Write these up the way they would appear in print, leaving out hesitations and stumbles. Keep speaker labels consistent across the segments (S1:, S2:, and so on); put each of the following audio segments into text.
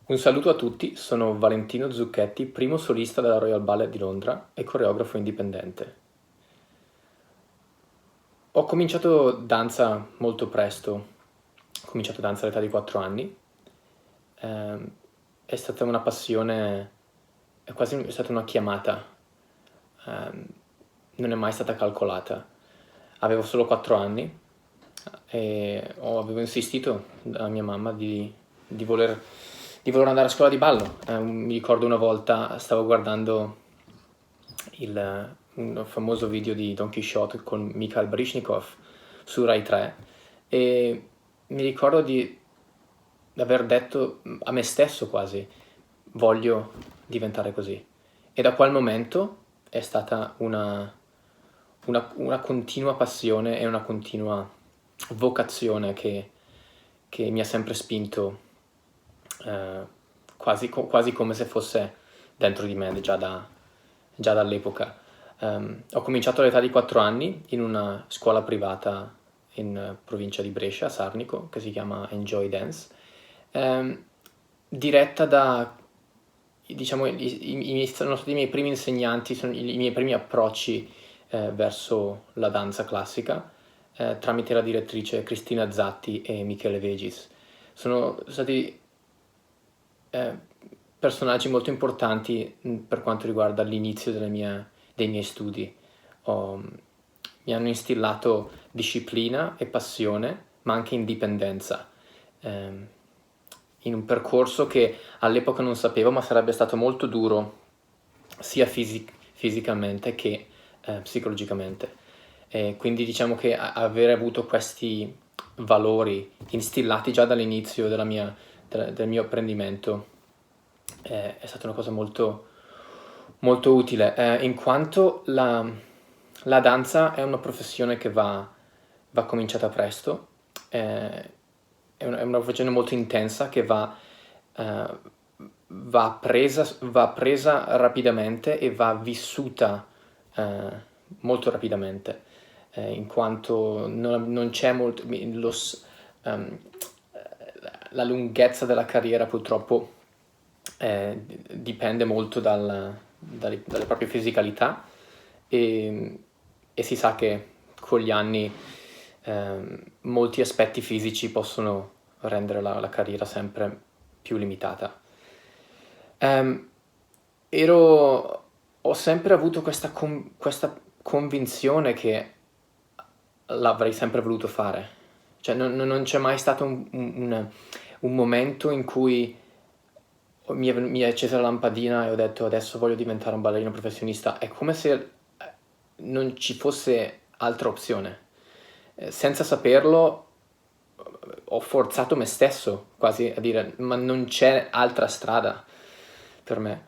S1: Un saluto a tutti, sono Valentino Zucchetti, primo solista della Royal Ballet di Londra e coreografo indipendente. Ho cominciato danza molto presto, ho cominciato danza all'età di 4 anni. È stata una passione, è stata una chiamata, non è mai stata calcolata. Avevo solo 4 anni e avevo insistito alla mia mamma di voler andare a scuola di ballo. Mi ricordo una volta stavo guardando un famoso video di Don Quixote con Mikhail Baryshnikov su Rai 3 e mi ricordo di aver detto a me stesso quasi voglio diventare così, e da quel momento è stata una continua passione e una continua vocazione che mi ha sempre spinto, quasi come se fosse dentro di me già dall'epoca. Ho cominciato all'età di 4 anni in una scuola privata in provincia di Brescia, a Sarnico, che si chiama Enjoy Dance, diretta da, diciamo, sono stati i miei primi insegnanti, sono i miei primi approcci verso la danza classica, tramite la direttrice Cristina Zatti e Michele Vegis. Sono stati personaggi molto importanti per quanto riguarda l'inizio dei miei studi. Mi hanno instillato disciplina e passione, ma anche indipendenza, in un percorso che all'epoca non sapevo, ma sarebbe stato molto duro sia fisicamente che psicologicamente. Quindi diciamo che avere avuto questi valori instillati già dall'inizio del mio apprendimento è stata una cosa molto, molto utile, in quanto la danza è una professione che va cominciata presto, è una professione molto intensa che va presa rapidamente e va vissuta molto rapidamente, in quanto non c'è molto, la lunghezza della carriera purtroppo dipende molto dalle proprie fisicalità e si sa che con gli anni molti aspetti fisici possono rendere la carriera sempre più limitata. Ho sempre avuto questa convinzione che l'avrei sempre voluto fare. Cioè non c'è mai stato un momento in cui mi è accesa la lampadina e ho detto adesso voglio diventare un ballerino professionista. È come se non ci fosse altra opzione. Senza saperlo ho forzato me stesso quasi a dire ma non c'è altra strada per me,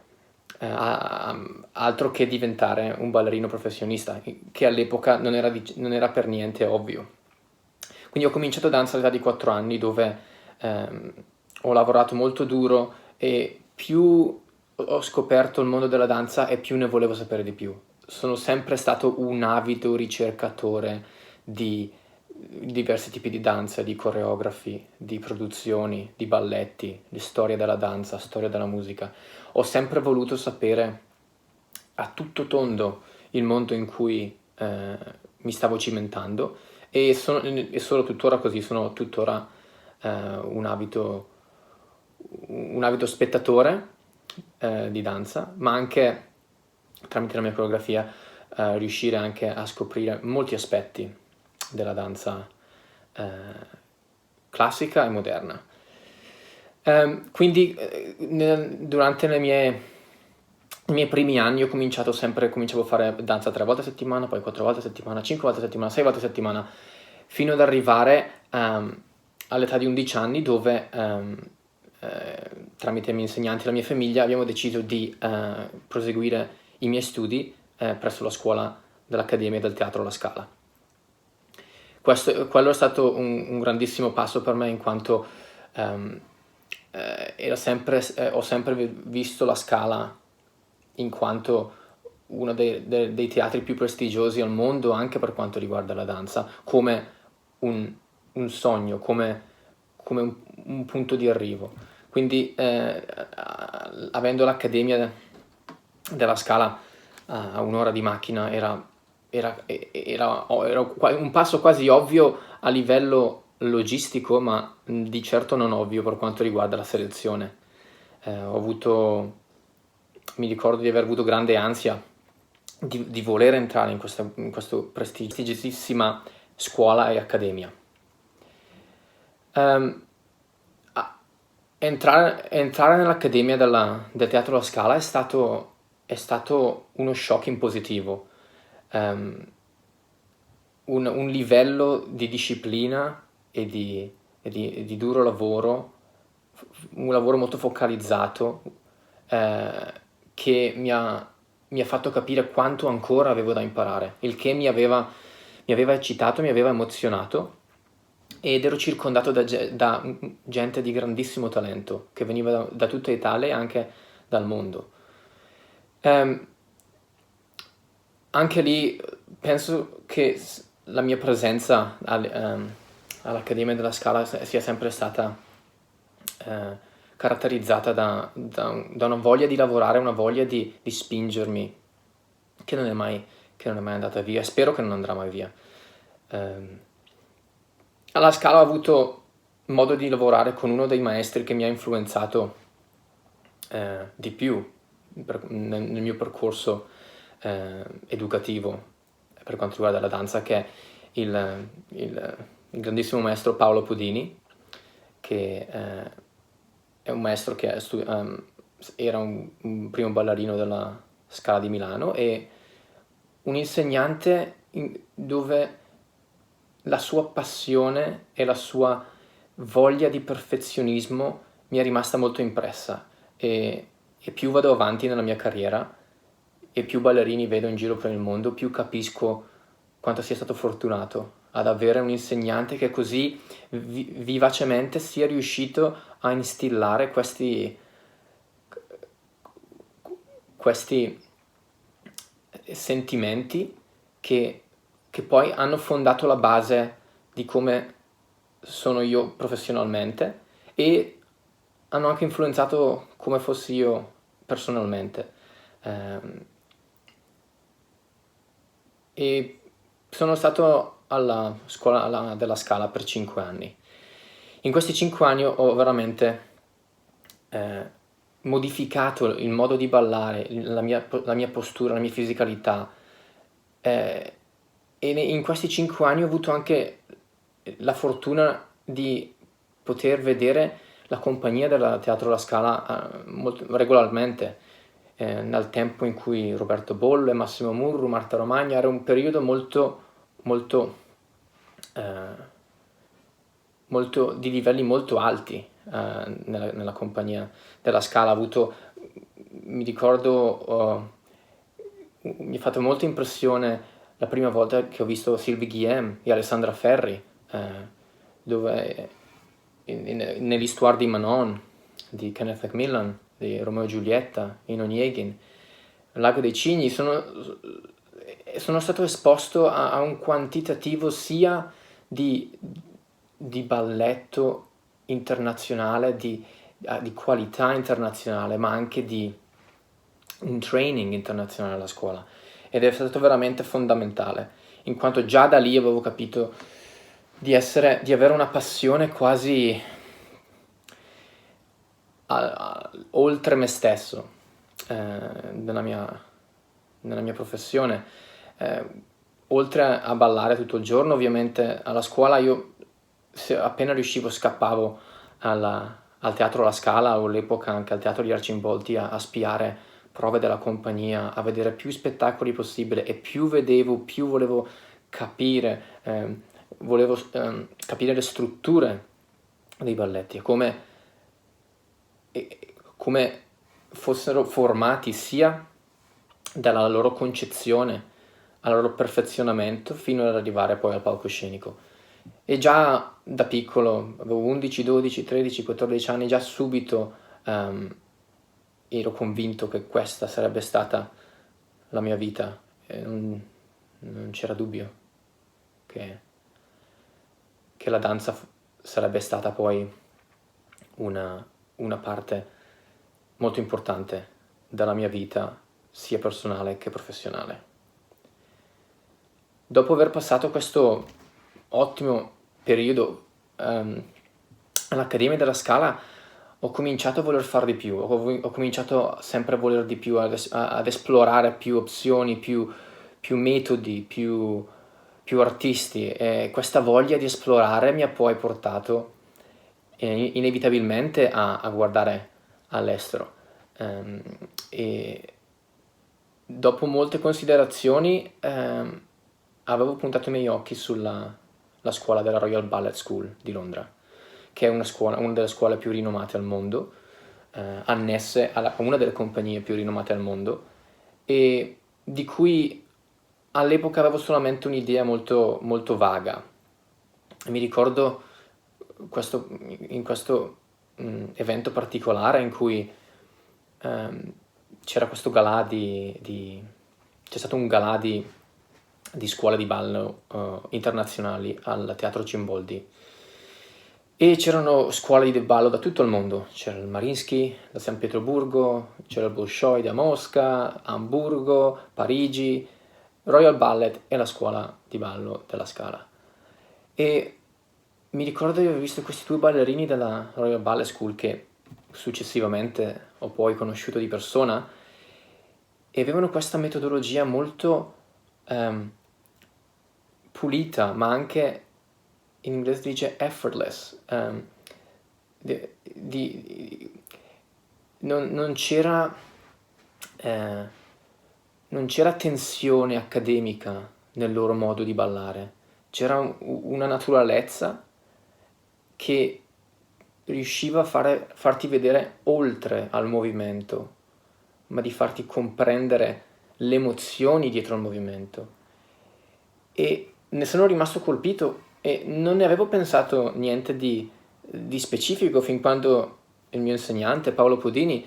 S1: altro che diventare un ballerino professionista, che all'epoca non era per niente ovvio. Quindi ho cominciato danza all'età di 4 anni, dove ho lavorato molto duro e più ho scoperto il mondo della danza e più ne volevo sapere di più. Sono sempre stato un avido ricercatore di diversi tipi di danza, di coreografi, di produzioni, di balletti, di storia della danza, storia della musica. Ho sempre voluto sapere a tutto tondo il mondo in cui mi stavo cimentando e sono tuttora così, sono tuttora un avido spettatore di danza, ma anche tramite la mia coreografia riuscire anche a scoprire molti aspetti della danza classica e moderna. Quindi durante i miei primi anni cominciavo a fare danza 3 volte a settimana, poi 4 volte a settimana, 5 volte a settimana, 6 volte a settimana, fino ad arrivare all'età di 11 anni dove tramite i miei insegnanti e la mia famiglia abbiamo deciso di proseguire i miei studi presso la scuola dell'Accademia del Teatro La Scala. Quello è stato un grandissimo passo per me, in quanto ho sempre visto la Scala in quanto uno dei teatri più prestigiosi al mondo, anche per quanto riguarda la danza, come un sogno, come un punto di arrivo. Quindi avendo l'Accademia della Scala a un'ora di macchina era un passo quasi ovvio a livello logistico, ma di certo non ovvio per quanto riguarda la selezione. Mi ricordo di aver avuto grande ansia di voler entrare in questa prestigiosissima scuola e accademia. Entrare nell'Accademia del Teatro alla Scala è stato uno shock in positivo. Un livello di disciplina e di duro lavoro, un lavoro molto focalizzato, che mi ha fatto capire quanto ancora avevo da imparare, il che mi aveva eccitato, mi aveva emozionato, ed ero circondato da gente di grandissimo talento, che veniva da tutta Italia e anche dal mondo. Anche lì penso che la mia presenza all'Accademia della Scala sia sempre stata caratterizzata da una voglia di lavorare, una voglia di spingermi, che non è mai andata via, spero che non andrà mai via. Alla Scala ho avuto modo di lavorare con uno dei maestri che mi ha influenzato di più nel mio percorso educativo per quanto riguarda la danza, che è il grandissimo maestro Paolo Podini, che è un maestro che era un primo ballerino della Scala di Milano e un insegnante dove la sua passione e la sua voglia di perfezionismo mi è rimasta molto impressa, e più vado avanti nella mia carriera e più ballerini vedo in giro per il mondo, più capisco quanto sia stato fortunato ad avere un insegnante che così vivacemente sia riuscito a instillare questi sentimenti che poi hanno fondato la base di come sono io professionalmente e hanno anche influenzato come fossi io personalmente. E sono stato alla scuola della Scala per 5 anni. In questi 5 anni ho veramente modificato il modo di ballare, la mia postura, la mia fisicalità, e in questi 5 anni ho avuto anche la fortuna di poter vedere la compagnia del Teatro La Scala molto regolarmente, nel tempo in cui Roberto Bollo, Massimo Murru, Marta Romagna, era un periodo di livelli molto alti nella compagnia della Scala. Mi ricordo, mi ha fatto molta impressione la prima volta che ho visto Sylvie Guillem e Alessandra Ferri, dove nell'Histoire di Manon di Kenneth Macmillan, di Romeo e Giulietta, in Onegin, Lago dei Cigni, sono stato esposto a un quantitativo sia di balletto internazionale, di qualità internazionale, ma anche di un training internazionale alla scuola, ed è stato veramente fondamentale, in quanto già da lì avevo capito di avere una passione quasi oltre me stesso nella mia professione. Oltre a ballare tutto il giorno, ovviamente alla scuola io appena riuscivo scappavo al Teatro La Scala, o all'epoca anche al Teatro di Arcimboldi, a spiare prove della compagnia, a vedere più spettacoli possibile, e più vedevo, più volevo capire, capire le strutture dei balletti e come fossero formati sia dalla loro concezione al loro perfezionamento fino ad arrivare poi al palcoscenico. E già da piccolo, avevo 11, 12, 13, 14 anni, già subito ero convinto che questa sarebbe stata la mia vita, e non c'era dubbio che la danza sarebbe stata poi una una parte molto importante della mia vita, sia personale che professionale. Dopo aver passato questo ottimo periodo all'Accademia della Scala, ho cominciato a voler fare di più, ho cominciato sempre a voler di più, ad esplorare più opzioni, più metodi, più artisti, e questa voglia di esplorare mi ha poi portato inevitabilmente a guardare all'estero. E dopo molte considerazioni avevo puntato i miei occhi sulla la scuola della Royal Ballet School di Londra, che è una delle scuole più rinomate al mondo, annesse a una delle compagnie più rinomate al mondo, e di cui all'epoca avevo solamente un'idea molto, molto vaga. Mi ricordo in questo evento particolare in cui c'era questo galà c'è stato un galà di scuole di ballo internazionali al Teatro Cimboldi, e c'erano scuole di ballo da tutto il mondo. C'era il Mariinsky da San Pietroburgo, c'era il Bolshoi da Mosca, Amburgo, Parigi, Royal Ballet e la scuola di ballo della Scala. E mi ricordo di aver visto questi due ballerini della Royal Ballet School, che successivamente ho poi conosciuto di persona, e avevano questa metodologia molto pulita, ma anche, in inglese si dice effortless. Non c'era tensione accademica nel loro modo di ballare, c'era una naturalezza che riusciva a farti vedere oltre al movimento, ma di farti comprendere le emozioni dietro al movimento. E ne sono rimasto colpito, e non ne avevo pensato niente di specifico fin quando il mio insegnante Paolo Podini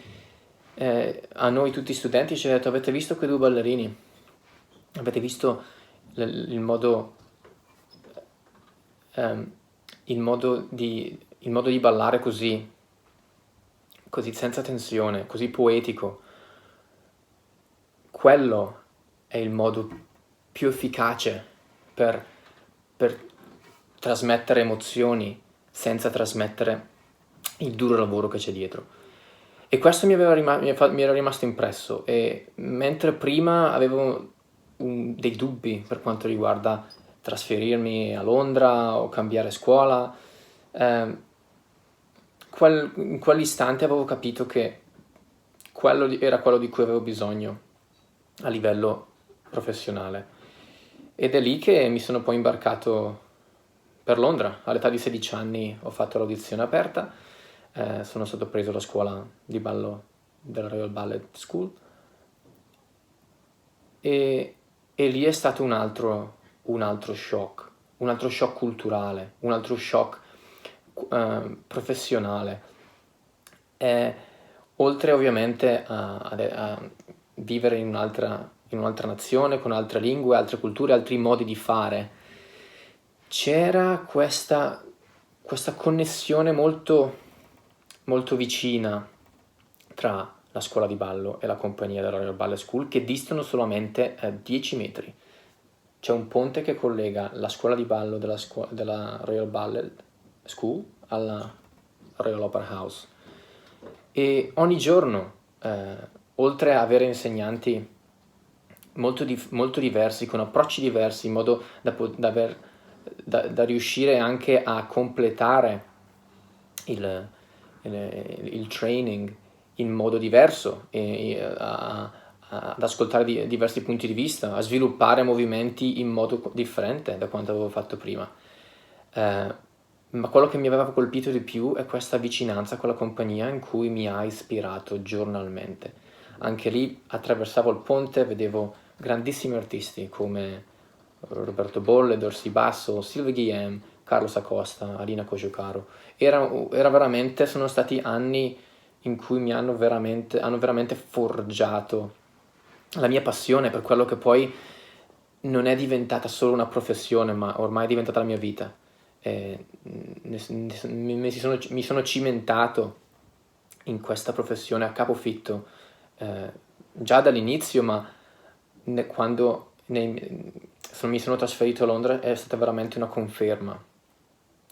S1: a noi tutti studenti ci ha detto: avete visto quei due ballerini? Avete visto il modo di ballare così senza tensione, così poetico? Quello è il modo più efficace per trasmettere emozioni senza trasmettere il duro lavoro che c'è dietro. E questo mi era rimasto impresso, e mentre prima avevo dei dubbi per quanto riguarda trasferirmi a Londra o cambiare scuola, in quell'istante avevo capito che era quello di cui avevo bisogno a livello professionale. Ed è lì che mi sono poi imbarcato per Londra. All'età di 16 anni ho fatto l'audizione aperta, sono stato preso alla scuola di ballo della Royal Ballet School, e lì è stato un altro shock, culturale, un altro shock professionale. Oltre ovviamente a vivere in un'altra nazione, con altre lingue, altre culture, altri modi di fare, c'era questa connessione molto, molto vicina tra la scuola di ballo e la compagnia della Royal Ballet School, che distano solamente 10 metri. C'è un ponte che collega la scuola di ballo della Royal Ballet School alla Royal Opera House, e ogni giorno, oltre a avere insegnanti molto diversi, con approcci diversi, in modo da riuscire anche a completare il training in modo diverso, e ad ascoltare diversi punti di vista, a sviluppare movimenti in modo differente da quanto avevo fatto prima. Ma quello che mi aveva colpito di più è questa vicinanza con la compagnia, in cui mi ha ispirato giornalmente. Anche lì attraversavo il ponte, vedevo grandissimi artisti come Roberto Bolle, Dorsey Basso, Sylvie Guillem, Carlos Acosta, Alina Cociocaro. Sono stati anni in cui hanno veramente forgiato la mia passione per quello che poi non è diventata solo una professione, ma ormai è diventata la mia vita. Mi sono cimentato in questa professione a capofitto già dall'inizio, ma quando mi sono trasferito a Londra è stata veramente una conferma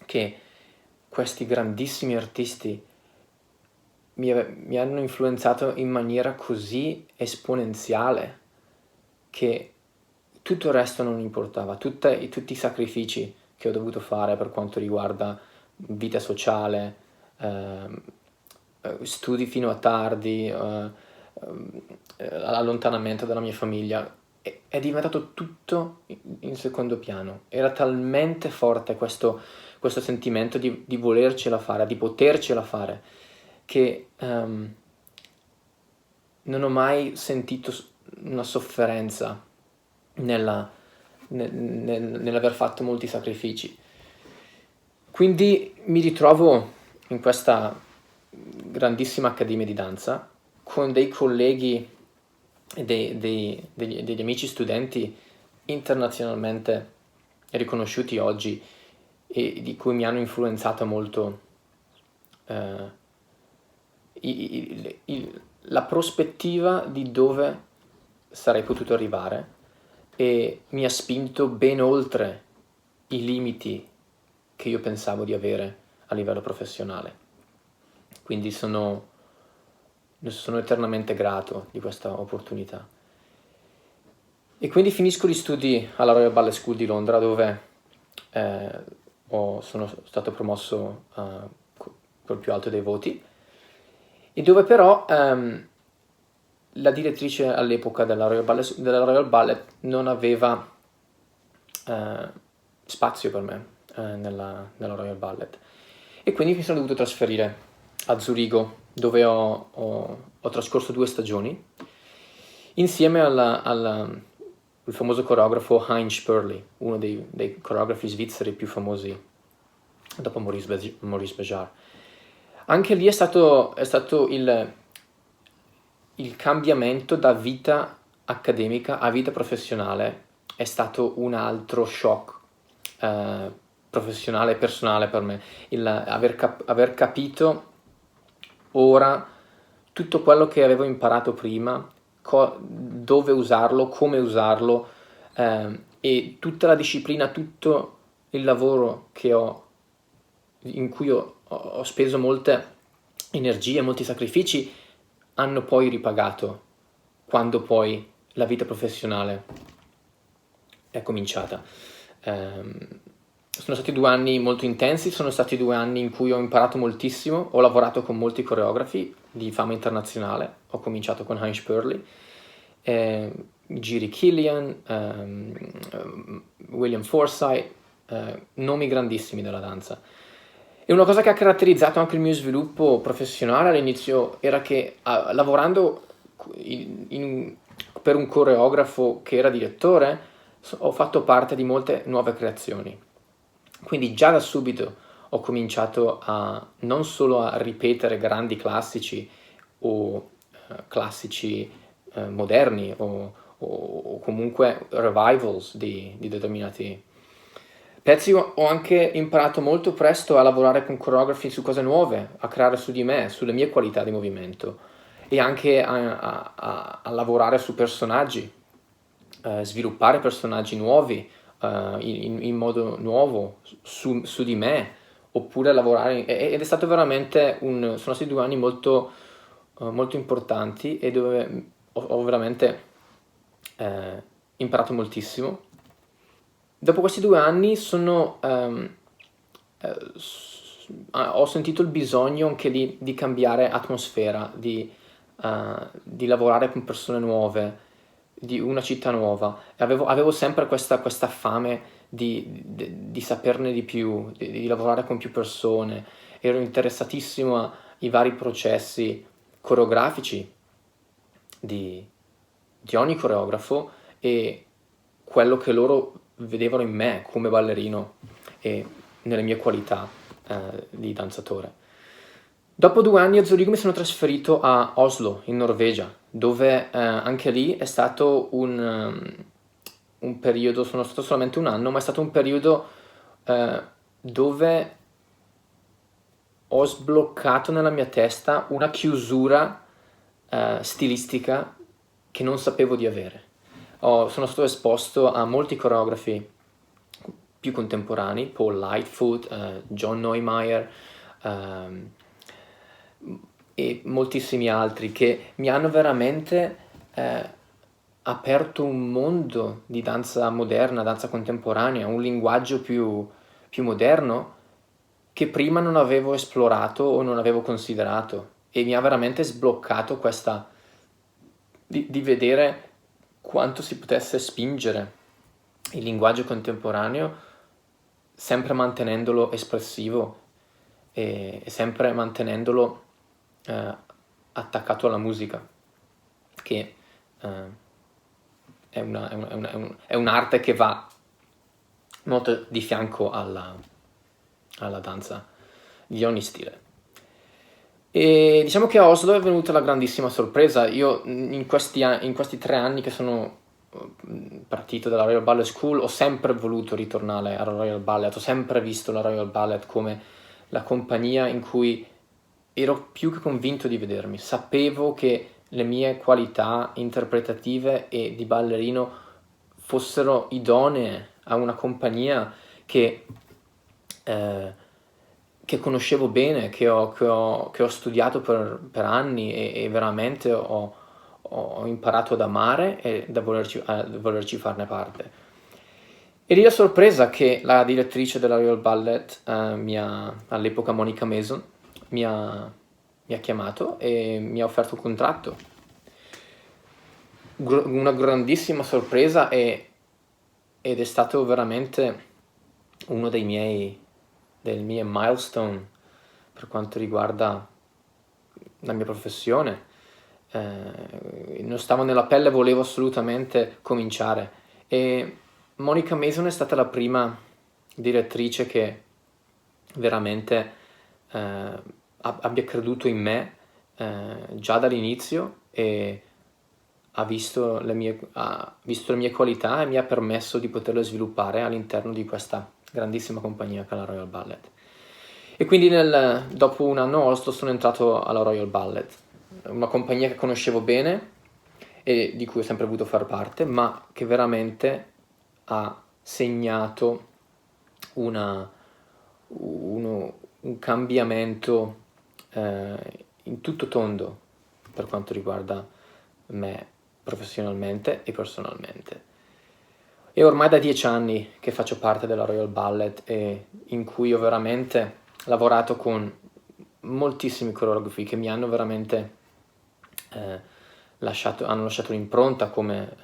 S1: che questi grandissimi artisti mi hanno influenzato in maniera così esponenziale che tutto il resto non importava, tutti i sacrifici che ho dovuto fare per quanto riguarda vita sociale, studi fino a tardi, allontanamento dalla mia famiglia, è diventato tutto in secondo piano. Era talmente forte questo sentimento di volercela fare, di potercela fare, che non ho mai sentito una sofferenza nell'aver fatto molti sacrifici. Quindi mi ritrovo in questa grandissima accademia di danza con dei colleghi e degli amici studenti internazionalmente riconosciuti oggi e di cui mi hanno influenzato molto la prospettiva di dove sarei potuto arrivare, e mi ha spinto ben oltre i limiti che io pensavo di avere a livello professionale. Quindi sono eternamente grato di questa opportunità. E quindi finisco gli studi alla Royal Ballet School di Londra, dove sono stato promosso col più alto dei voti, e dove però la direttrice all'epoca della Royal Ballet non aveva spazio per me nella Royal Ballet, e quindi mi sono dovuto trasferire a Zurigo, dove ho trascorso 2 stagioni insieme al famoso coreografo Heinz Spörli, uno dei coreografi svizzeri più famosi dopo Maurice Béjart. Anche lì è stato il cambiamento da vita accademica a vita professionale, è stato un altro shock professionale e personale per me, aver capito ora tutto quello che avevo imparato prima, dove usarlo, come usarlo, e tutta la disciplina, tutto il lavoro in cui ho speso molte energie, molti sacrifici, hanno poi ripagato quando poi la vita professionale è cominciata. Sono stati 2 anni molto intensi, sono stati 2 anni in cui ho imparato moltissimo, ho lavorato con molti coreografi di fama internazionale, ho cominciato con Heinz Spörli, Giri Killian, William Forsythe, nomi grandissimi della danza. E una cosa che ha caratterizzato anche il mio sviluppo professionale all'inizio era che lavorando per un coreografo che era direttore, ho fatto parte di molte nuove creazioni. Quindi già da subito ho cominciato non solo a ripetere grandi classici o classici moderni o comunque revivals di determinati pezzi. Ho anche imparato molto presto a lavorare con coreografi su cose nuove, a creare su di me, sulle mie qualità di movimento, e anche a lavorare su personaggi, sviluppare personaggi nuovi in modo nuovo su di me, oppure lavorare ed è stato veramente sono stati 2 anni molto molto importanti, e dove ho veramente imparato moltissimo. Dopo questi 2 anni ho sentito il bisogno anche lì di cambiare atmosfera, di lavorare con persone nuove, di una città nuova. E avevo sempre questa fame di saperne di più, di lavorare con più persone. Ero interessatissimo ai vari processi coreografici di ogni coreografo e quello che loro vedevano in me come ballerino e nelle mie qualità di danzatore. Dopo 2 anni a Zurigo mi sono trasferito a Oslo, in Norvegia, dove anche lì è stato un periodo, sono stato solamente 1 anno, ma è stato un periodo dove ho sbloccato nella mia testa una chiusura stilistica che non sapevo di avere. Sono stato esposto a molti coreografi più contemporanei, Paul Lightfoot, John Neumeier, e moltissimi altri che mi hanno veramente aperto un mondo di danza moderna, danza contemporanea, un linguaggio più moderno che prima non avevo esplorato o non avevo considerato, e mi ha veramente sbloccato questa di vedere quanto si potesse spingere il linguaggio contemporaneo sempre mantenendolo espressivo e sempre mantenendolo attaccato alla musica, che è un'arte che va molto di fianco alla danza di ogni stile. E diciamo che a Oslo è venuta la grandissima sorpresa. Io in questi 3 anni che sono partito dalla Royal Ballet School ho sempre voluto ritornare alla Royal Ballet, ho sempre visto la Royal Ballet come la compagnia in cui ero più che convinto di vedermi. Sapevo che le mie qualità interpretative e di ballerino fossero idonee a una compagnia che conoscevo bene, che ho studiato per anni e veramente ho imparato ad amare e da volerci farne parte. E lì la sorpresa che la direttrice della Royal Ballet, all'epoca Monica Mason, mi ha chiamato e mi ha offerto un contratto. Una grandissima sorpresa ed è stato veramente uno dei miei milestone per quanto riguarda la mia professione. Non stavo nella pelle, volevo assolutamente cominciare, e Monica Mason è stata la prima direttrice che veramente abbia creduto in me già dall'inizio e ha visto le mie qualità e mi ha permesso di poterle sviluppare all'interno di questa grandissima compagnia che è la Royal Ballet. E quindi dopo un anno a Oslo sono entrato alla Royal Ballet, una compagnia che conoscevo bene e di cui ho sempre voluto far parte, ma che veramente ha segnato un cambiamento in tutto tondo per quanto riguarda me professionalmente e personalmente. È ormai da 10 anni che faccio parte della Royal Ballet e in cui ho veramente lavorato con moltissimi coreografi che mi hanno veramente hanno lasciato un'impronta, come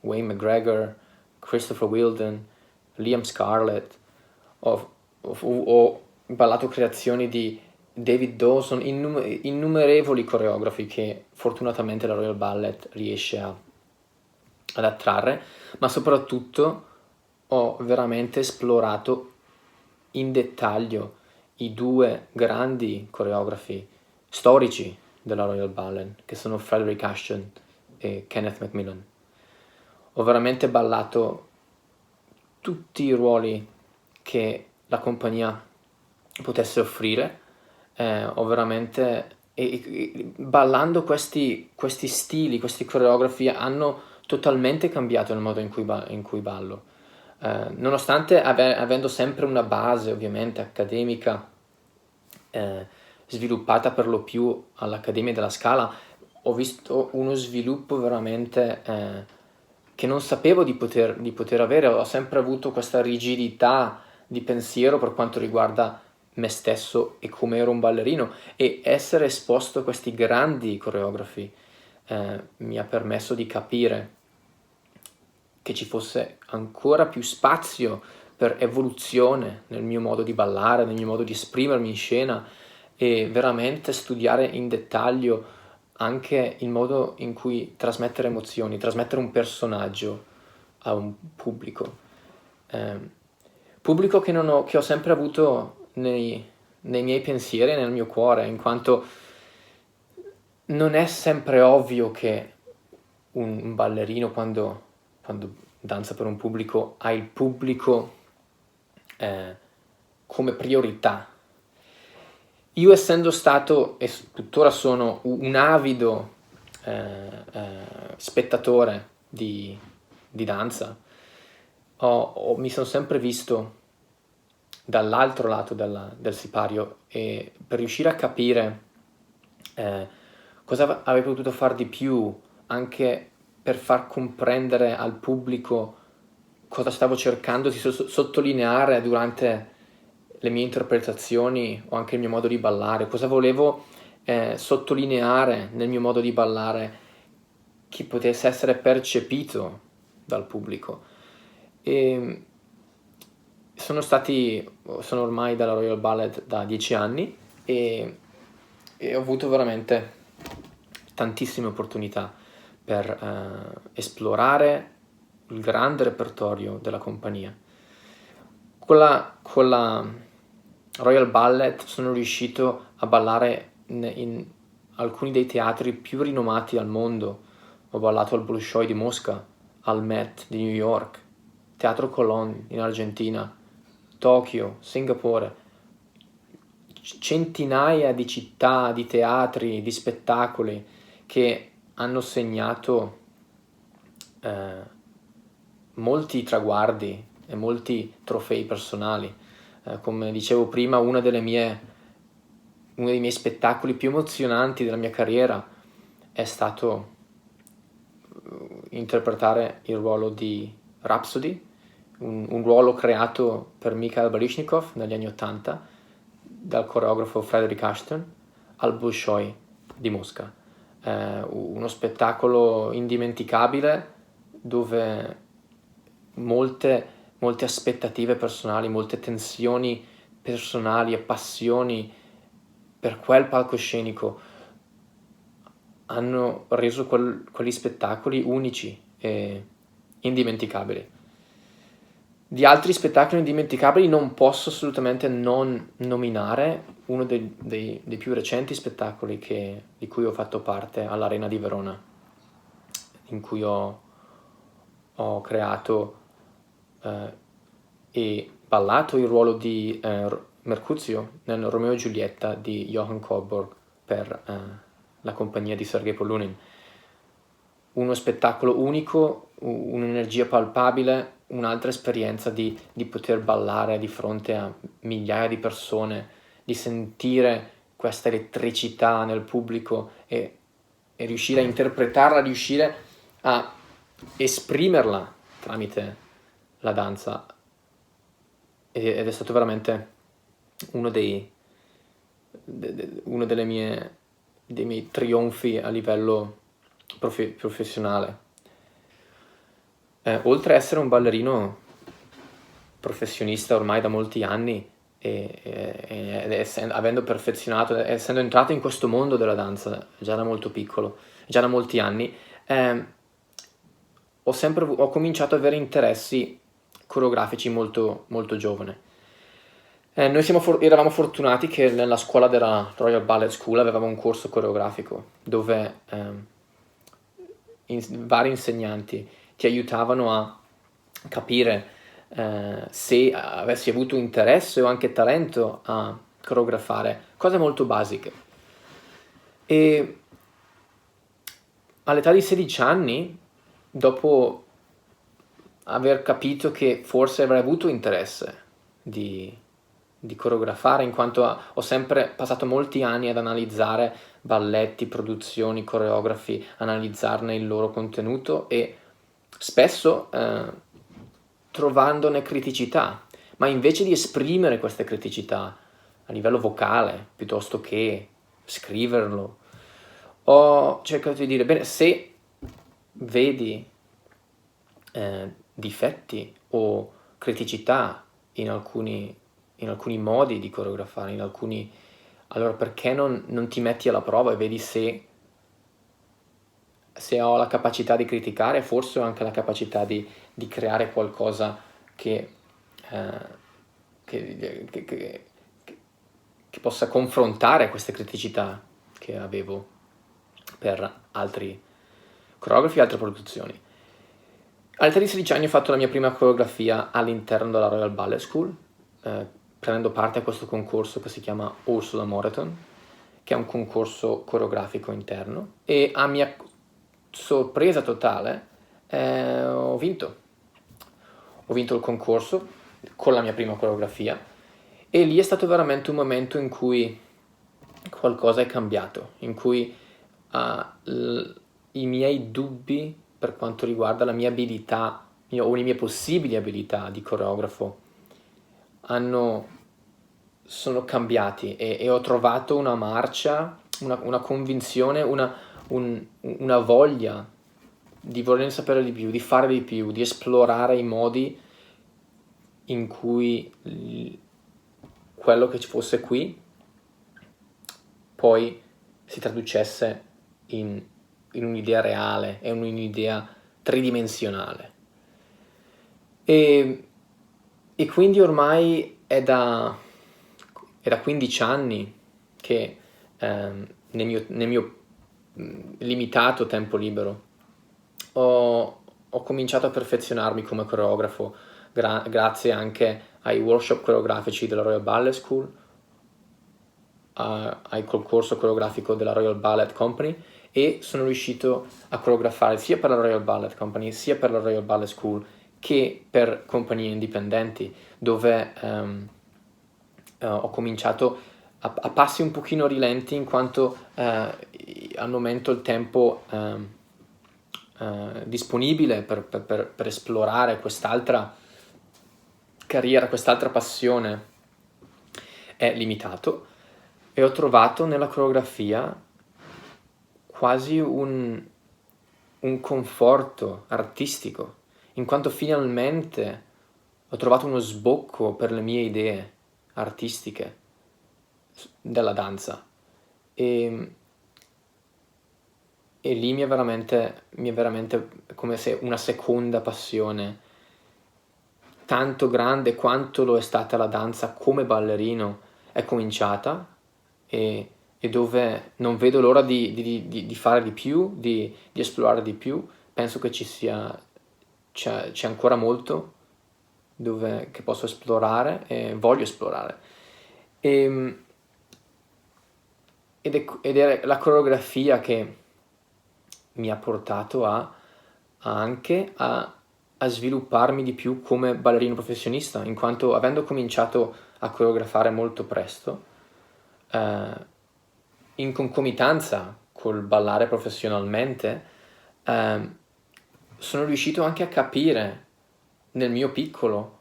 S1: Wayne McGregor, Christopher Wheeldon, Liam Scarlett. Ho ballato creazioni di David Dawson, innumerevoli coreografi che fortunatamente la Royal Ballet riesce ad attrarre, ma soprattutto ho veramente esplorato in dettaglio i 2 grandi coreografi storici della Royal Ballet, che sono Frederick Ashton e Kenneth Macmillan. Ho veramente ballato tutti i ruoli che la compagnia potesse offrire, ho veramente ballando questi stili, questi coreografi hanno totalmente cambiato il modo in cui ballo. Nonostante avendo sempre una base ovviamente accademica sviluppata per lo più all'Accademia della Scala, ho visto uno sviluppo veramente che non sapevo di poter avere. Ho sempre avuto questa rigidità di pensiero per quanto riguarda me stesso e come ero un ballerino, e essere esposto a questi grandi coreografi mi ha permesso di capire che ci fosse ancora più spazio per evoluzione nel mio modo di ballare, nel mio modo di esprimermi in scena, e veramente studiare in dettaglio anche il modo in cui trasmettere emozioni, trasmettere un personaggio a un pubblico. Pubblico che ho sempre avuto nei miei pensieri e nel mio cuore, in quanto non è sempre ovvio che un ballerino quando danza per un pubblico ha il pubblico come priorità. Io essendo stato e tuttora sono un avido spettatore di danza, mi sono sempre visto dall'altro lato del sipario, e per riuscire a capire cosa avrei potuto fare di più, anche per far comprendere al pubblico cosa stavo cercando di sottolineare durante le mie interpretazioni o anche il mio modo di ballare, cosa volevo sottolineare nel mio modo di ballare che potesse essere percepito dal pubblico. E sono ormai dalla Royal Ballet da 10 anni e ho avuto veramente tantissime opportunità per esplorare il grande repertorio della compagnia. Con la Royal Ballet sono riuscito a ballare in alcuni dei teatri più rinomati al mondo. Ho ballato al Bolshoi di Mosca, al Met di New York, Teatro Colón in Argentina, Tokyo, Singapore, centinaia di città, di teatri, di spettacoli che hanno segnato molti traguardi e molti trofei personali. Come dicevo prima, uno dei miei spettacoli più emozionanti della mia carriera è stato interpretare il ruolo di Rhapsody, un ruolo creato per Mikhail Baryshnikov negli anni '80 dal coreografo Frederick Ashton al Bolshoi di Mosca. Uno spettacolo indimenticabile dove molte aspettative personali, molte tensioni personali e passioni per quel palcoscenico hanno reso quegli spettacoli unici e indimenticabili. Di altri spettacoli indimenticabili non posso assolutamente non nominare uno dei più recenti spettacoli di cui ho fatto parte all'Arena di Verona, in cui ho creato e ballato il ruolo di Mercuzio nel Romeo e Giulietta di Johann Coburg per la compagnia di Sergei Polunin. Uno spettacolo unico, un'energia palpabile, un'altra esperienza di poter ballare di fronte a migliaia di persone, di sentire questa elettricità nel pubblico e riuscire a interpretarla, riuscire a esprimerla tramite la danza. Ed è stato veramente uno dei miei trionfi a livello professionale. Oltre a essere un ballerino professionista ormai da molti anni avendo perfezionato, essendo entrato in questo mondo della danza già da molto piccolo, già da molti anni, ho cominciato ad avere interessi coreografici molto, molto giovane. Noi eravamo fortunati che nella scuola della Royal Ballet School avevamo un corso coreografico dove vari insegnanti ti aiutavano a capire se avessi avuto interesse o anche talento a coreografare cose molto basiche. E all'età di 16 anni, dopo aver capito che forse avrei avuto interesse di coreografare, in quanto ho sempre passato molti anni ad analizzare balletti, produzioni, coreografi, analizzarne il loro contenuto e spesso trovandone criticità, ma invece di esprimere queste criticità a livello vocale piuttosto che scriverlo, ho cercato di dire, bene, se vedi difetti o criticità in alcuni modi di coreografare, allora perché non ti metti alla prova e vedi se ho la capacità di criticare, forse ho anche la capacità di creare qualcosa che possa confrontare queste criticità che avevo per altri coreografi e altre produzioni. All'età di 16 anni ho fatto la mia prima coreografia all'interno della Royal Ballet School, prendendo parte a questo concorso che si chiama Ursula Moreton, che è un concorso coreografico interno, e a mia sorpresa totale ho vinto. Ho vinto il concorso con la mia prima coreografia e lì è stato veramente un momento in cui qualcosa è cambiato, in cui i miei dubbi per quanto riguarda la mia abilità o le mie possibili abilità di coreografo sono cambiati e ho trovato una marcia, una convinzione, una voglia di voler sapere di più, di fare di più, di esplorare i modi in cui quello che ci fosse qui poi si traducesse in un'idea reale e un'idea tridimensionale. E quindi ormai è da 15 anni che nel mio limitato tempo libero ho cominciato a perfezionarmi come coreografo grazie anche ai workshop coreografici della Royal Ballet School, al concorso coreografico della Royal Ballet Company, e sono riuscito a coreografare sia per la Royal Ballet Company sia per la Royal Ballet School che per compagnie indipendenti, dove ho cominciato a passi un pochino rilenti, in quanto al momento il tempo disponibile per esplorare quest'altra carriera, quest'altra passione è limitato, e ho trovato nella coreografia quasi un conforto artistico, in quanto finalmente ho trovato uno sbocco per le mie idee artistiche della danza, e lì mi è veramente come se una seconda passione tanto grande quanto lo è stata la danza come ballerino è cominciata, e dove non vedo l'ora di fare di più, di esplorare di più. Penso che c'è ancora molto che posso esplorare e voglio esplorare. Ed è la coreografia che mi ha portato anche a svilupparmi di più come ballerino professionista, in quanto avendo cominciato a coreografare molto presto, in concomitanza col ballare professionalmente, sono riuscito anche a capire nel mio piccolo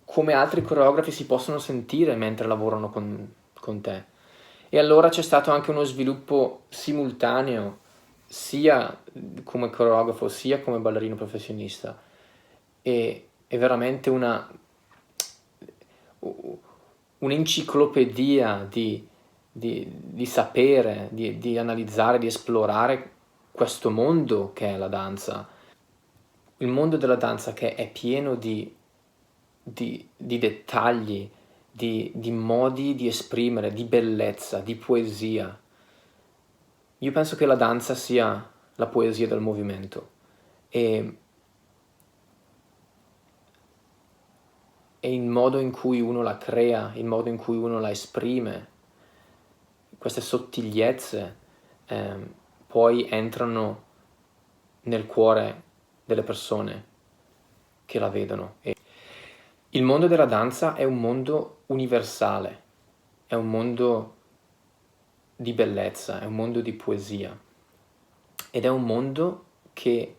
S1: come altri coreografi si possono sentire mentre lavorano con te. E allora c'è stato anche uno sviluppo simultaneo, sia come coreografo sia come ballerino professionista. È veramente un'enciclopedia di sapere, di analizzare, di esplorare questo mondo che è la danza. Il mondo della danza, che è pieno di dettagli, di modi di esprimere, di bellezza, di poesia. Io penso che la danza sia la poesia del movimento, e il modo in cui uno la crea, il modo in cui uno la esprime, queste sottigliezze poi entrano nel cuore delle persone che la vedono. E il mondo della danza è un mondo universale, è un mondo di bellezza, è un mondo di poesia, ed è un mondo che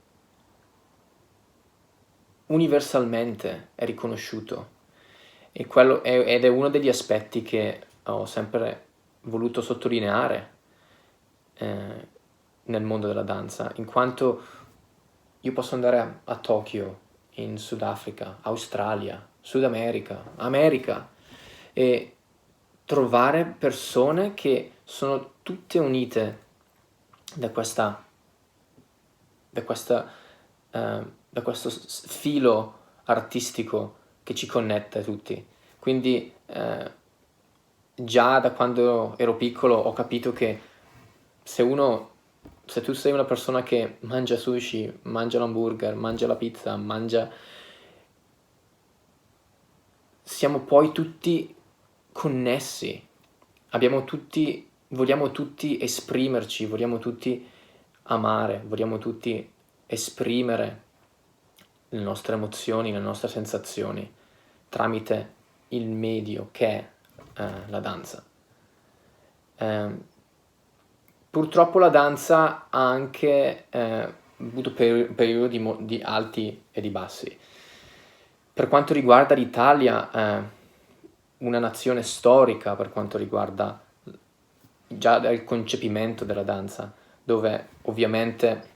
S1: universalmente è riconosciuto, ed è uno degli aspetti che ho sempre voluto sottolineare nel mondo della danza, in quanto io posso andare a Tokyo, in Sudafrica, Australia, Sud America, America, e trovare persone che sono tutte unite da questo filo artistico che ci connette tutti. Quindi già da quando ero piccolo ho capito che se tu sei una persona che mangia sushi, mangia l'hamburger, mangia la pizza, mangia siamo poi tutti connessi, vogliamo tutti esprimerci, vogliamo tutti amare, vogliamo tutti esprimere le nostre emozioni, le nostre sensazioni tramite il medio che è la danza. Purtroppo la danza ha anche avuto periodi di alti e di bassi. Per quanto riguarda l'Italia, una nazione storica per quanto riguarda già il concepimento della danza, dove ovviamente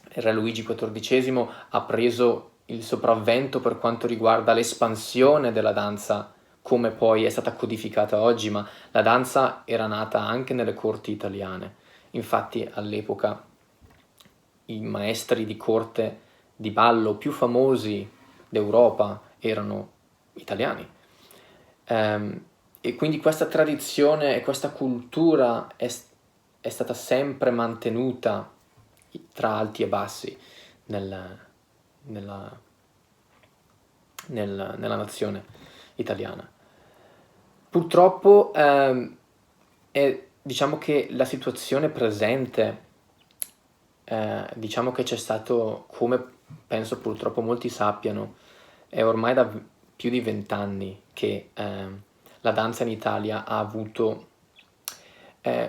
S1: Re Luigi XIV ha preso il sopravvento per quanto riguarda l'espansione della danza, come poi è stata codificata oggi, ma la danza era nata anche nelle corti italiane. Infatti all'epoca i maestri di corte di ballo più famosi d'Europa erano italiani. E quindi questa tradizione e questa cultura è stata sempre mantenuta tra alti e bassi nella nazione italiana. Purtroppo diciamo che la situazione presente, diciamo che c'è stato, come penso purtroppo molti sappiano, è ormai da più di 20 anni che la danza in Italia ha avuto,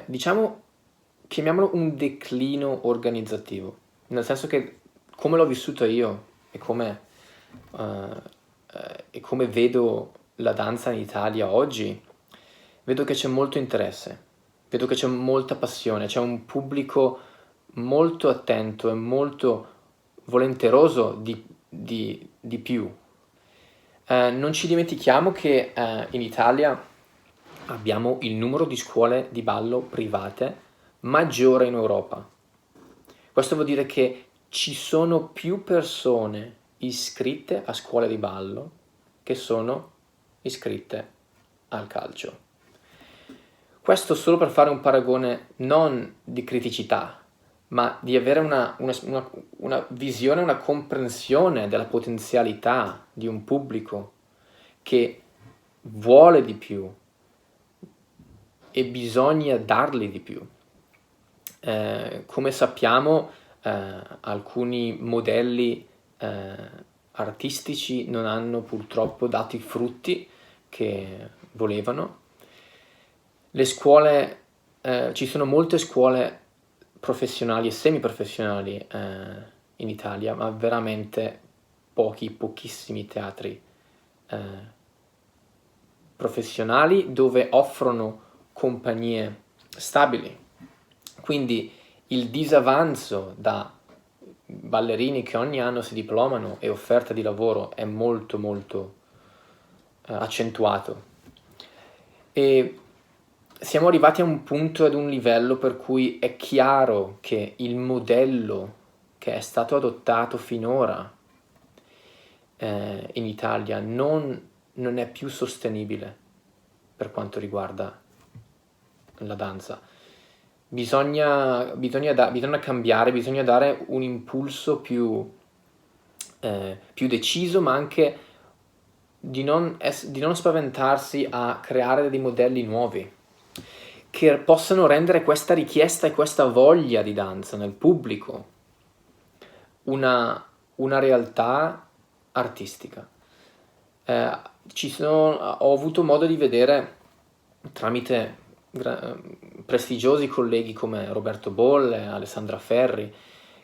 S1: diciamo, chiamiamolo un declino organizzativo, nel senso che come l'ho vissuto io e come vedo la danza in Italia oggi, vedo che c'è molto interesse, vedo che c'è molta passione, c'è un pubblico molto attento e molto volenteroso di più. Non ci dimentichiamo che in Italia abbiamo il numero di scuole di ballo private maggiore in Europa. Questo vuol dire che ci sono più persone iscritte a scuole di ballo che sono iscritte al calcio. Questo solo per fare un paragone non di criticità, ma di avere una visione, una comprensione della potenzialità di un pubblico che vuole di più e bisogna dargli di più. Come sappiamo, alcuni modelli artistici non hanno purtroppo dato i frutti che volevano. Le scuole, ci sono molte scuole professionali e semiprofessionali in Italia, ma veramente pochissimi teatri professionali dove offrono compagnie stabili. Quindi il disavanzo da ballerini che ogni anno si diplomano e offerta di lavoro è molto accentuato. E siamo arrivati a un punto, ad un livello per cui è chiaro che il modello che è stato adottato finora in Italia non è più sostenibile per quanto riguarda la danza. Bisogna cambiare, bisogna dare un impulso più deciso, ma anche di non spaventarsi a creare dei modelli nuovi che possano rendere questa richiesta e questa voglia di danza nel pubblico una realtà artistica. Ho avuto modo di vedere tramite prestigiosi colleghi come Roberto Bolle, Alessandra Ferri,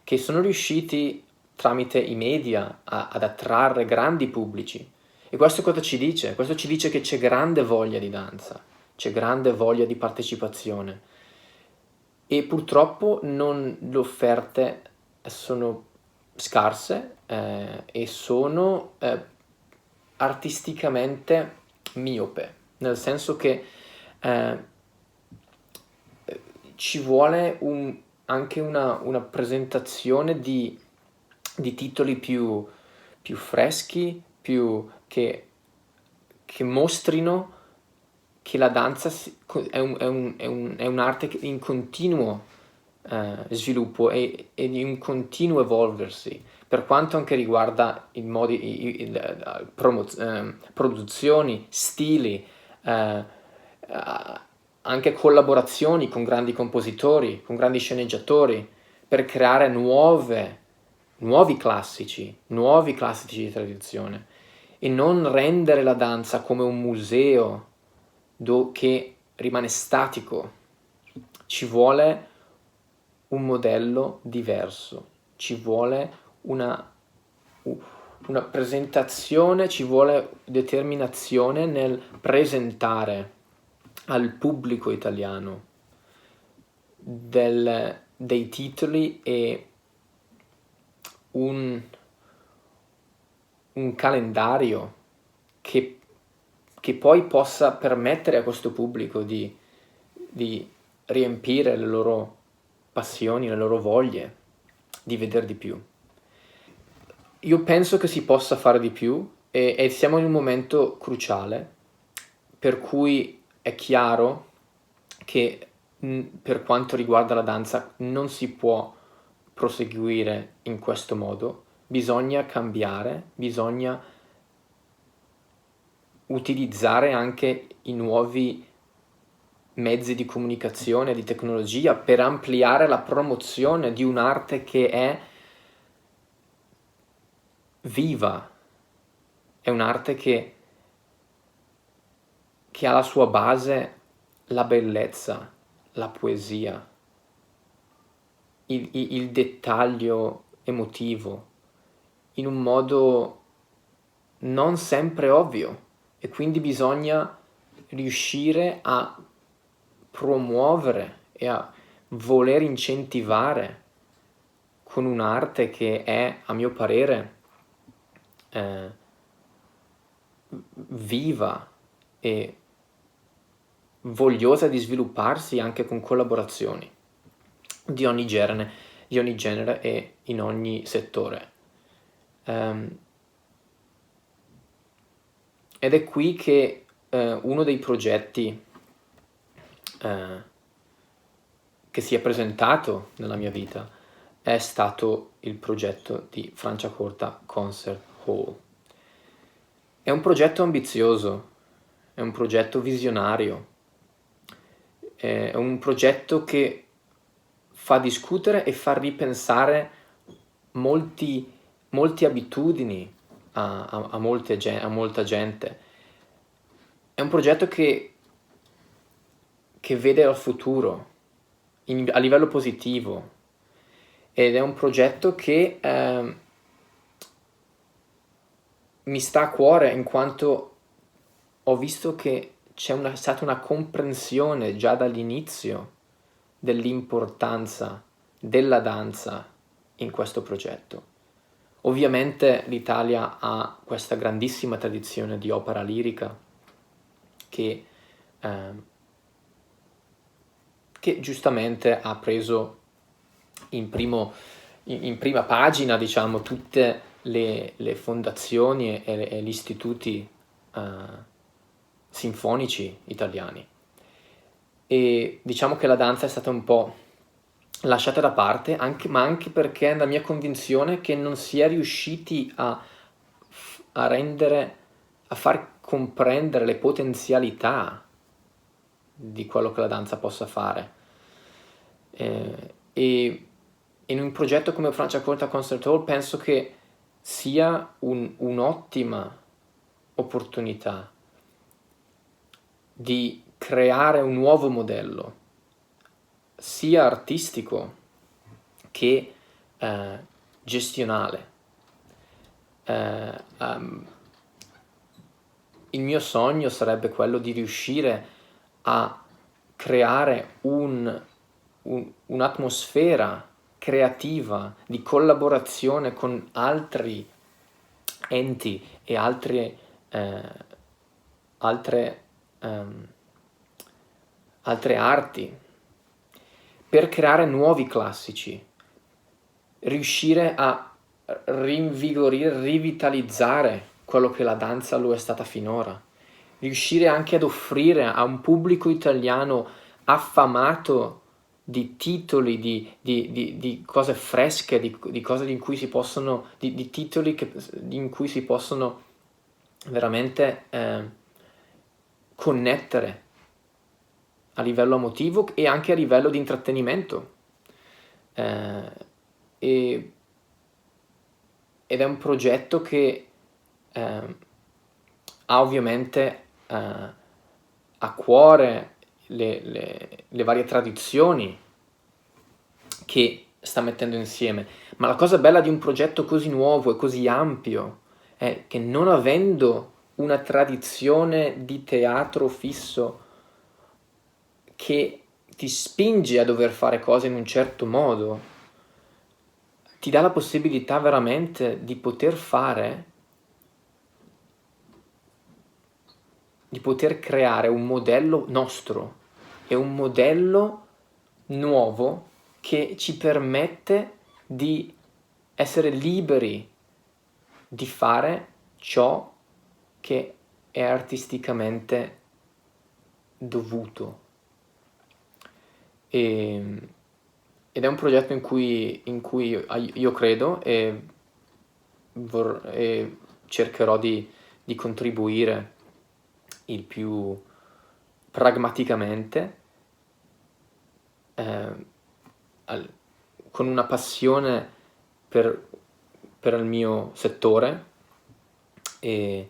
S1: che sono riusciti tramite i media ad attrarre grandi pubblici. E questo cosa ci dice? Questo ci dice che c'è grande voglia di danza, c'è grande voglia di partecipazione. E purtroppo le offerte sono scarse e sono artisticamente miope, nel senso che ci vuole anche una presentazione di titoli più freschi, che mostrino che la danza è un'arte in continuo sviluppo e di un continuo evolversi, per quanto anche riguarda i modi, produzioni, stili, eh, anche collaborazioni con grandi compositori, con grandi sceneggiatori, per creare nuovi classici di tradizione, e non rendere la danza come un museo che rimane statico. Ci vuole un modello diverso, ci vuole una presentazione, ci vuole determinazione nel presentare al pubblico italiano dei titoli e un calendario che poi possa permettere a questo pubblico di riempire le loro passioni, le loro voglie di vedere di più. Io penso che si possa fare di più e siamo in un momento cruciale, per cui è chiaro che per quanto riguarda la danza non si può proseguire in questo modo, bisogna cambiare, bisogna utilizzare anche i nuovi mezzi di comunicazione e di tecnologia per ampliare la promozione di un'arte che è viva, è un'arte che ha la sua base la bellezza, la poesia, il dettaglio emotivo, in un modo non sempre ovvio, e quindi bisogna riuscire a promuovere e a voler incentivare con un'arte che è, a mio parere, viva e vogliosa di svilupparsi anche con collaborazioni di ogni genere e in ogni settore. Ed è qui che uno dei progetti che si è presentato nella mia vita è stato il progetto di Franciacorta Concert Hall. È un progetto ambizioso, è un progetto visionario, è un progetto che fa discutere e fa ripensare molte abitudini a molta gente. È un progetto che vede al futuro a livello positivo, ed è un progetto che mi sta a cuore, in quanto ho visto che c'è stata una comprensione già dall'inizio dell'importanza della danza in questo progetto. Ovviamente l'Italia ha questa grandissima tradizione di opera lirica che giustamente ha preso in prima pagina, diciamo, tutte le fondazioni e gli istituti sinfonici italiani, e diciamo che la danza è stata un po' lasciata da parte, ma anche perché è la mia convinzione che non si è riusciti a far comprendere le potenzialità di quello che la danza possa fare. E in un progetto come Franciacorta Concert Hall penso che sia un'ottima opportunità di creare un nuovo modello, sia artistico che gestionale. Il mio sogno sarebbe quello di riuscire a creare un'atmosfera creativa di collaborazione con altri enti e altre arti, per creare nuovi classici, riuscire a rinvigorire, rivitalizzare quello che la danza lo è stata finora, riuscire anche ad offrire a un pubblico italiano affamato di titoli, di cose fresche, di cose in cui si possono, di titoli in cui si possono veramente connettere a livello emotivo e anche a livello di intrattenimento. Ed è un progetto che ha ovviamente a cuore le varie tradizioni che sta mettendo insieme, ma la cosa bella di un progetto così nuovo e così ampio è che, non avendo una tradizione di teatro fisso che ti spinge a dover fare cose in un certo modo, ti dà la possibilità veramente di poter creare un modello nostro e un modello nuovo che ci permette di essere liberi di fare ciò che è artisticamente dovuto. Ed è un progetto in cui io credo e cercherò di contribuire il più pragmaticamente, con una passione per il mio settore e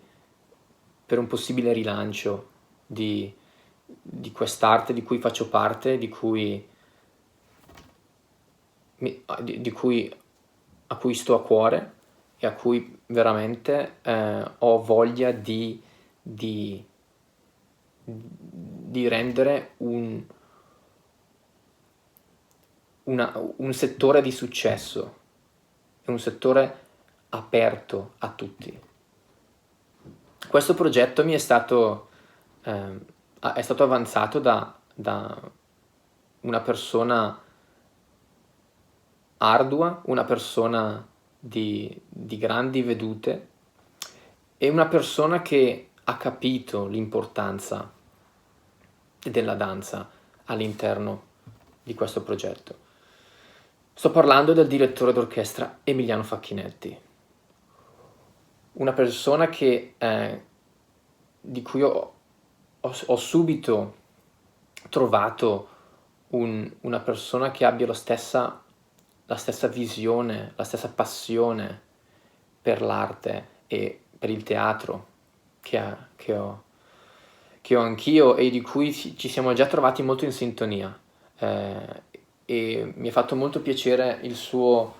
S1: per un possibile rilancio di quest'arte di cui faccio parte, a cui sto a cuore e a cui veramente ho voglia di rendere un settore di successo, un settore aperto a tutti. Questo progetto mi è stato avanzato da una persona ardua, una persona di grandi vedute e una persona che ha capito l'importanza della danza all'interno di questo progetto. Sto parlando del direttore d'orchestra Emiliano Facchinetti, una persona di cui ho subito trovato una persona che abbia la stessa visione, la stessa passione per l'arte e per il teatro che ho anch'io, e di cui ci siamo già trovati molto in sintonia. E mi ha fatto molto piacere il suo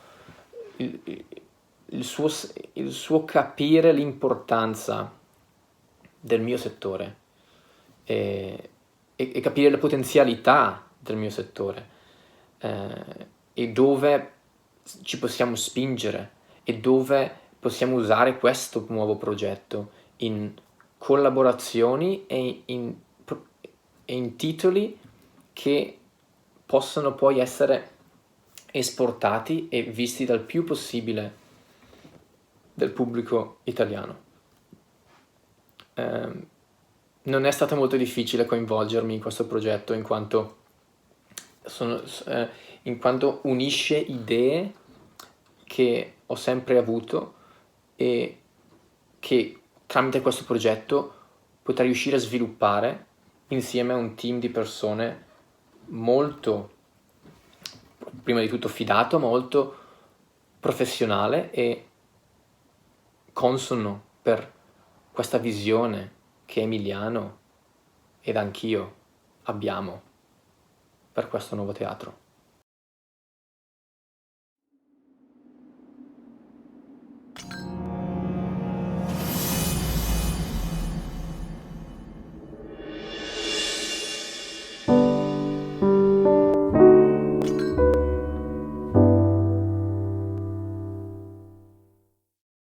S1: capire l'importanza del mio settore e capire le potenzialità del mio settore, e dove ci possiamo spingere e dove possiamo usare questo nuovo progetto in collaborazioni e in titoli che possono poi essere esportati e visti dal più possibile del pubblico italiano. Non è stato molto difficile coinvolgermi in questo progetto, in quanto unisce idee che ho sempre avuto e che tramite questo progetto potrei riuscire a sviluppare insieme a un team di persone molto, prima di tutto fidato, ma molto professionale e consono per questa visione che Emiliano ed anch'io abbiamo per questo nuovo teatro.